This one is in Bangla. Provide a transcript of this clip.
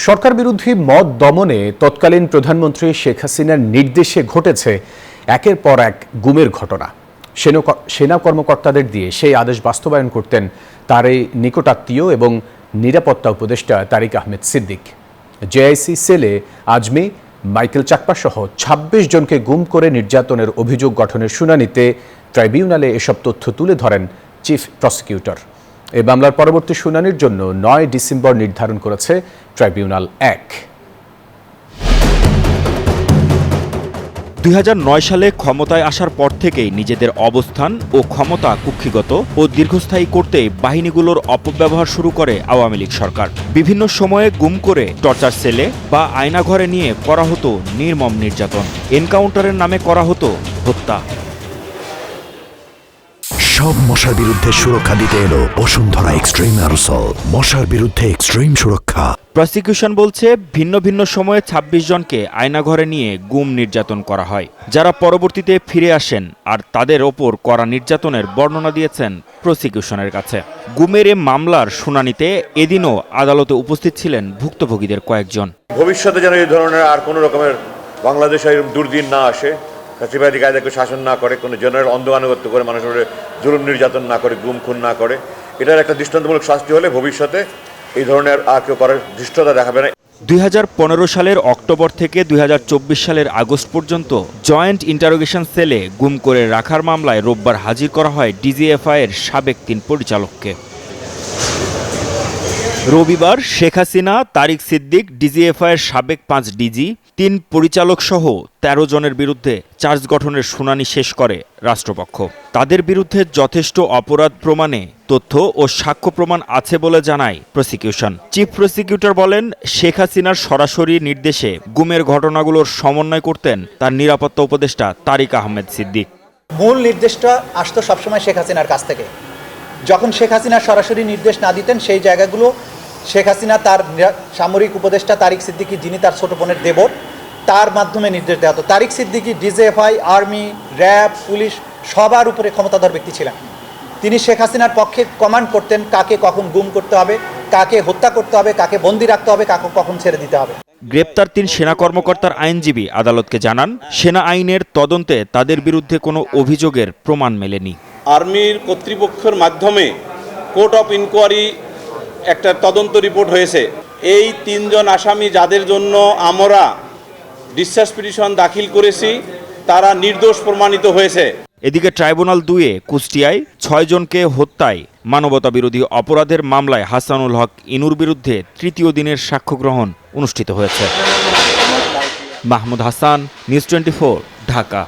সরকার বিরোধী মত দমনে তৎকালীন প্রধানমন্ত্রী শেখ হাসিনার নির্দেশে ঘটেছে একের পর এক গুমের ঘটনা। সেনা কর্মকর্তাদের দিয়ে সেই আদেশ বাস্তবায়ন করতেন তারই নিকটাত্মীয় এবং নিরাপত্তা উপদেষ্টা তারিক আহমেদ সিদ্দিক। জেআইসি সেলে আজমি, মাইকেল চাকপা সহ ২৬ জনকে গুম করে নির্যাতনের অভিযোগ গঠনের শুনানিতে ট্রাইব্যুনালে এসব তথ্য তুলে ধরেন চিফ প্রসিকিউটর। এই মামলার পরবর্তী শুনানির জন্য ৯ ডিসেম্বর নির্ধারণ করেছে ট্রাইব্যুনাল ১। ২০০৯ সালে ক্ষমতায় আসার পর থেকেই নিজেদের অবস্থান ও ক্ষমতা কুক্ষিগত ও দীর্ঘস্থায়ী করতে বাহিনীগুলোর অপব্যবহার শুরু করে আওয়ামী লীগ সরকার। বিভিন্ন সময়ে গুম করে টর্চার সেলে বা আয়নাঘরে নিয়ে করা হতো নির্মম নির্যাতন। এনকাউন্টারের নামে করা হতো হত্যা। সব মশার বিরুদ্ধে সুরক্ষা দিতে এলো বসুন্ধরা এক্সট্রিম অ্যারোসল, মশার বিরুদ্ধে এক্সট্রিম সুরক্ষা। প্রসিকিউশন বলছে ভিন্ন ভিন্ন সময়ে ২৬ জনকে আয়নাঘরে নিয়ে গুম নির্যাতন করা হয়, যারা পরবর্তীতে ফিরে আসেন আর তাদের ওপর করা নির্যাতনের বর্ণনা দিয়েছেন প্রসিকিউশনের কাছে। গুমের এ মামলার শুনানিতে এদিনও আদালতে উপস্থিত ছিলেন ভুক্তভোগীদের কয়েকজন। ভবিষ্যতে যেন এই ধরনের আর কোনো রকমের বাংলাদেশে দুর্দিন না আসে, ফ্যাসিবাদী কায়দাকে শাসন না করে, কোনো জেনারেল অন্ধ করে মানুষের জুলুম নির্যাতন না করে, গুম খুন না করে, এটার একটা দৃষ্টান্তমূলক শাস্তি হলে ভবিষ্যতে এই ধরনের আর কেউ করার ধৃষ্টতা দেখাবে না। ২০১৫ সালের অক্টোবর থেকে ২০২৪ সালের আগস্ট পর্যন্ত জয়েন্ট ইন্টারোগেশন সেলে গুম করে রাখার মামলায় রোববার হাজির করা হয় ডিজিএফআই এর সাবেক ৩ পরিচালককে। রবিবার শেখ হাসিনা, তারিক সিদ্দিক, ডিজিএফআই এর সাবেক ৫ ডিজি, ৩ পরিচালক সহ ১৩ জনের বিরুদ্ধে চার্জ গঠনের শুনানি শেষ করে রাষ্ট্রপক্ষ। তাদের বিরুদ্ধে যথেষ্ট অপরাধ প্রমাণে তথ্য ও সাক্ষ্য প্রমাণ আছে বলে জানায় প্রসিকিউশন। চিফ প্রসিকিউটর বলেন, শেখ হাসিনার সরাসরি নির্দেশে গুমের ঘটনাগুলোর সমন্বয় করতেন তার নিরাপত্তা উপদেষ্টা তারিক আহমেদ সিদ্দিক। মূল নির্দেশটা আসতো সবসময় শেখ হাসিনার কাছ থেকে। যখন শেখ হাসিনা সরাসরি নির্দেশ না দিতেন, সেই জায়গাগুলো শেখ হাসিনা তার সামরিক উপদেষ্টা তারিক সিদ্দিকী, যিনি তার ছোট বোনের দেবর, তার মাধ্যমে নির্দেশ দেওয়া হতো। Tariq Siddiqui DGFI, army, RAB, police সবার উপরে ক্ষমতাধর ব্যক্তি ছিলেন। তিনি শেখ হাসিনার পক্ষে কমান্ড করতেন কাকে কখন গুম করতে হবে, কাকে হত্যা করতে হবে, কাকে বন্দি রাখতে হবে, কাকে কখন ছেড়ে দিতে হবে। গ্রেপ্তার ৩ সেনা কর্মকর্তার আইনজীবী আদালতকে জানান, সেনা আইনের তদন্তে তাদের বিরুদ্ধে কোনো অভিযোগের প্রমাণ মেলেনি। আর্মির কর্তৃপক্ষের মাধ্যমে কোর্ট অফ ইনকোয়ারি একটা তদন্ত রিপোর্ট হয়েছে। এই ৩ জন আসামি যাদের জন্য আমরা ডিসচার্জ পিটিশন দাখিল করেছি, তারা নির্দোষ প্রমাণিত হয়েছে। এদিকে ট্রাইব্যুনাল ২-এ কুষ্টিয়ায় ৬ জনকে হত্যায় মানবতা বিরোধী অপরাধের মামলায় হাসানুল হক ইনুর বিরুদ্ধে তৃতীয় দিনের সাক্ষ্য গ্রহণ অনুষ্ঠিত হয়েছে। মাহমুদ হাসান, নিউজ 24, ঢাকা।